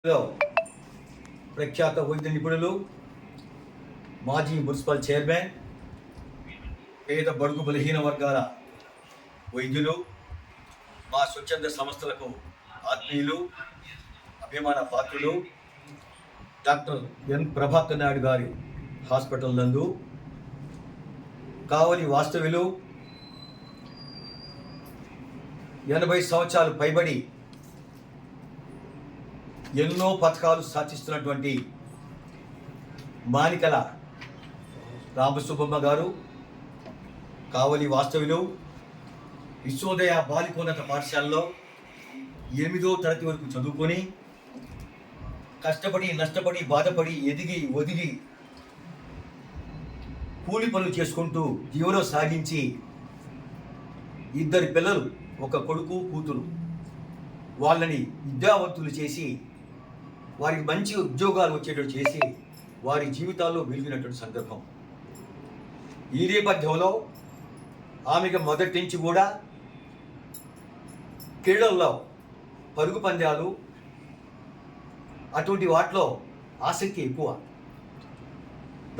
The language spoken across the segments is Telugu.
లో ప్రఖ్యాత వైద్య నిపుణులు, మాజీ మున్సిపల్ చైర్మన్, పేద బడుగు బలహీన వర్గాల వైద్యులు, మా స్వచ్ఛంద సంస్థలకు ఆత్మీయులు, అభిమాన పాత్రులు, డాక్టర్ ఎన్ ప్రభాకర్ నాయుడు గారి హాస్పిటల్ నందు కావలి వాస్తవ్యులు 80 సంవత్సరాలు పైబడి ఎన్నో పథకాలు సాధిస్తున్నటువంటి మానికల రామసుబ్బమ్మ గారు, కావలి వాస్తవ్యులు, విశ్వోదయ బాలికోన్నత పాఠశాలలో 8వ తరగతి వరకు చదువుకొని కష్టపడి నష్టపడి బాధపడి ఎదిగి ఒదిగి కూలి పనులు చేసుకుంటూ జీవనం సాగించి 2 పిల్లలు, ఒక కొడుకు కూతురు, వాళ్ళని విద్యావంతులు చేసి వారికి మంచి ఉద్యోగాలు వచ్చేటట్టు చేసి వారి జీవితాల్లో వెలిగినటువంటి సందర్భం. ఈ నేపథ్యంలో ఆమెకు మొదటి నుంచి కూడా క్రీడల్లో పరుగు పందాలు అటువంటి వాటిలో ఆసక్తి ఎక్కువ.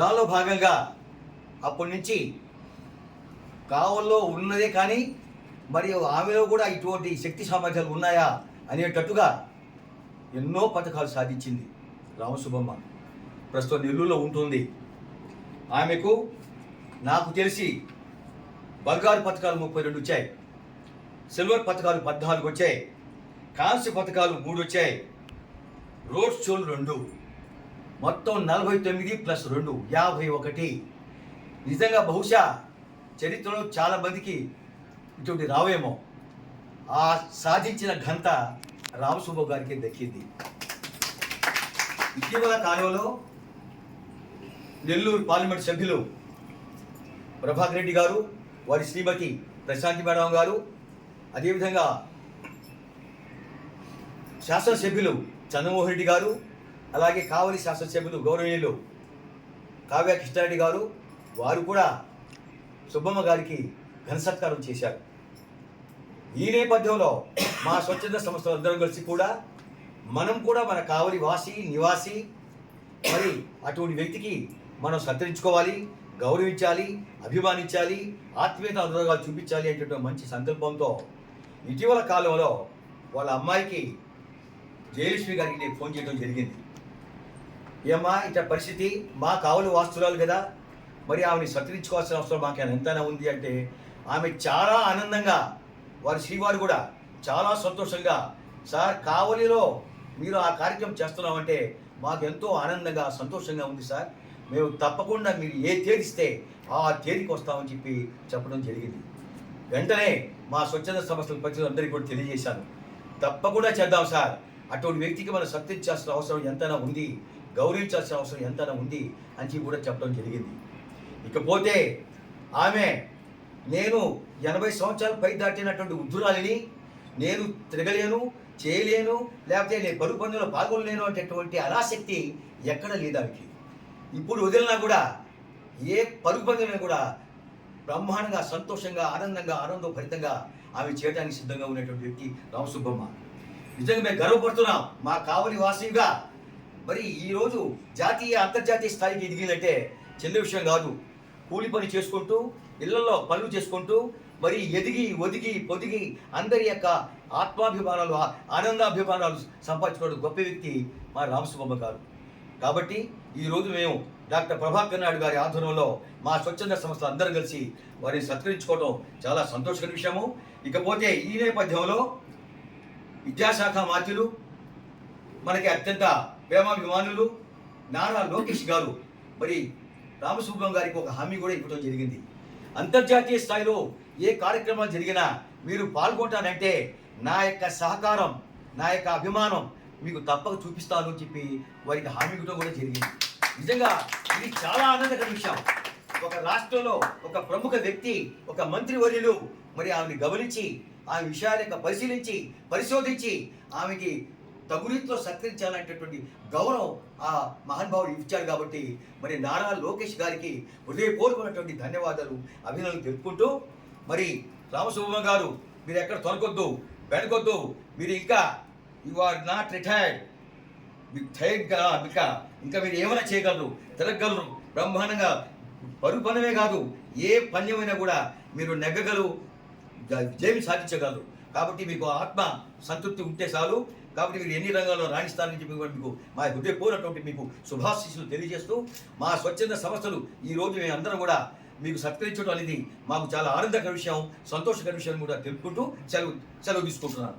దానిలో భాగంగా అప్పటి నుంచి కావల్లో ఉన్నదే కానీ మరియు ఆమెలో కూడా ఇటువంటి శక్తి సామర్థ్యాలు ఉన్నాయా అనేటట్టుగా ఎన్నో పథకాలు సాధించింది రామసుబ్బమ్మ. ప్రస్తుతం నెల్లూరులో ఉంటుంది. ఆమెకు నాకు తెలిసి బంగారు పథకాలు 32 వచ్చాయి, సిల్వర్ పథకాలు 14 వచ్చాయి, కాంస్య పథకాలు 3 వచ్చాయి, రోడ్ షోలు 2, మొత్తం 49 ప్లస్ 2 51. నిజంగా బహుశా చరిత్రలో చాలామందికి ఇటువంటి రావేమో. ఆ సాధించిన ఘనత రామసుబ్బమ్మ గారికి దక్కింది. ఇటీవల కాలంలో నెల్లూరు పార్లమెంట్ సభ్యులు ప్రభాకర్ రెడ్డి గారు, వారి శ్రీమతి ప్రశాంతి మేడం గారు, అదేవిధంగా శాసనసభ్యులు చంద్రమోహన్ రెడ్డి గారు, అలాగే కావలి శాసనసభ్యులు గౌరవనీయులు కావ్య కృష్ణారెడ్డి గారు, వారు కూడా సుబ్బమ్మ గారికి ఘన సత్కారం చేశారు. ఈ నేపథ్యంలో మా స్వచ్ఛంద సంస్థలు అందరం కలిసి కూడా మనం కూడా మన కావలి వాసి నివాసి మరి అటువంటి వ్యక్తికి మనం సత్కరించుకోవాలి, గౌరవించాలి, అభిమానించాలి, ఆత్మీయత అనురాగాలు చూపించాలి అనేటువంటి మంచి సంకల్పంతో ఇటీవల కాలంలో వాళ్ళ అమ్మాయికి జయలక్ష్మి గారికి నేను ఫోన్ చేయడం జరిగింది. ఏమ్మా ఇట్లా పరిస్థితి, మా కావలి వాస్తురాలు కదా, మరి ఆమెని సత్కరించుకోవాల్సిన అవసరం మాకు ఎంతైనా ఉంది అంటే ఆమె చాలా ఆనందంగా, వారి శ్రీవారు కూడా చాలా సంతోషంగా, సార్ కావలిలో మీరు ఆ కార్యక్రమం చేస్తున్నామంటే మాకు ఎంతో ఆనందంగా సంతోషంగా ఉంది సార్, మేము తప్పకుండా మీరు ఏ తేదీస్తే ఆ తేదీకి వస్తామని చెప్పడం జరిగింది. వెంటనే మా స్వచ్ఛంద సంస్థల ప్రజలందరికీ కూడా తెలియజేశాను, తప్పకుండా చేద్దాం సార్, అటువంటి వ్యక్తికి మనం సత్కరించాల్సిన అవసరం ఎంతైనా ఉంది, గౌరవించాల్సిన అవసరం ఎంతైనా ఉంది అని కూడా చెప్పడం జరిగింది. ఇకపోతే ఆమె నేను 80 సంవత్సరాలు పై దాటినటువంటి వృద్ధురాలిని, నేను తిరగలేను, చేయలేను, లేకపోతే నేను పరుగు పందెంలో పాల్గొనలేను అనేటటువంటి అనాసక్తి ఎక్కడ లేదు ఆమెకి. ఇప్పుడు వదిలినా కూడా ఏ పరుగు పందెంలో కూడా బ్రహ్మాండంగా సంతోషంగా ఆనందంగా ఆనందభరితంగా ఆమె చేయడానికి సిద్ధంగా ఉన్నటువంటి వ్యక్తి రామసుబ్బమ్మ. నిజంగా మేము గర్వపడుతున్నాం మా కావలి వాసిగా. మరి ఈరోజు జాతీయ అంతర్జాతీయ స్థాయికి ఎదిగిందంటే చిన్న విషయం కాదు. కూలి పని చేసుకుంటూ ఇళ్లలో పనులు చేసుకుంటూ మరి ఎదిగి ఒదిగి పొదిగి అందరి యొక్క ఆత్మాభిమానాలు ఆనందాభిమానాలు సంపాదించుకోవడం గొప్ప వ్యక్తి మా రామసుబ్బమ్మ గారు. కాబట్టి ఈరోజు మేము డాక్టర్ ప్రభాకర్ నాయుడు గారి ఆధ్వర్యంలో మా స్వచ్ఛంద సంస్థలు అందరం కలిసి వారిని సత్కరించుకోవడం చాలా సంతోషకర విషయము. ఇకపోతే ఈ నేపథ్యంలో విద్యాశాఖ మంత్రులు, మనకి అత్యంత ప్రేమాభిమానులు నారా లోకేష్ గారు మరి రామసుబ్బమ్మ గారికి ఒక హామీ కూడా ఇవ్వడం జరిగింది. అంతర్జాతీయ స్థాయిలో ఏ కార్యక్రమాలు జరిగినా మీరు పాల్గొంటానంటే నా యొక్క సహకారం, నా యొక్క అభిమానం మీకు తప్పక చూపిస్తాను అని చెప్పి వారికి హామీ ఇవ్వడం కూడా జరిగింది. నిజంగా ఇది చాలా ఆనందకర విషయం. ఒక రాష్ట్రంలో ఒక ప్రముఖ వ్యక్తి, ఒక మంత్రివర్యులు మరి ఆమెను గమనించి ఆమె విషయాల యొక్క పరిశీలించి పరిశోధించి ఆమెకి తగు రీతిలో సత్కరించాలనేటటువంటి గౌరవం ఆ మహానుభావుడు ఇచ్చారు. కాబట్టి మరి నారా లోకేష్ గారికి హృదయపూర్వకమైనటువంటి ధన్యవాదాలు, అభినందనలు తెలుపుకుంటూ మరి రామసుబ్బమ్మ గారు మీరు ఎక్కడ తొలగొద్దు, వెనకొద్దు, మీరు ఇంకా యు ఆర్ నాట్ రిటైర్డ్, మీకు ధైర్యంగా ఇంకా మీరు ఏమైనా చేయగలరు, తిరగగలరు బ్రహ్మాండంగా. పరుగు పనమే కాదు, ఏ పన్యమైనా కూడా మీరు నెగ్గగలరు, విజయం సాధించగలరు. కాబట్టి మీకు ఆత్మ సంతృప్తి ఉంటే చాలు. కాబట్టి మీరు ఎన్ని రంగాల్లో రాణిస్తారని చెప్పి కూడా మీకు మా హృదయపూర్వకటువంటి మీకు శుభాశీస్సులు తెలియజేస్తూ, మా స్వచ్ఛంద సంస్థలు ఈరోజు మేము అందరం కూడా మీకు సత్కరించడం అనేది మాకు చాలా ఆనందకర విషయం, సంతోషకర విషయం కూడా తెలుపుకుంటూ సెలవు తీసుకుంటున్నాను.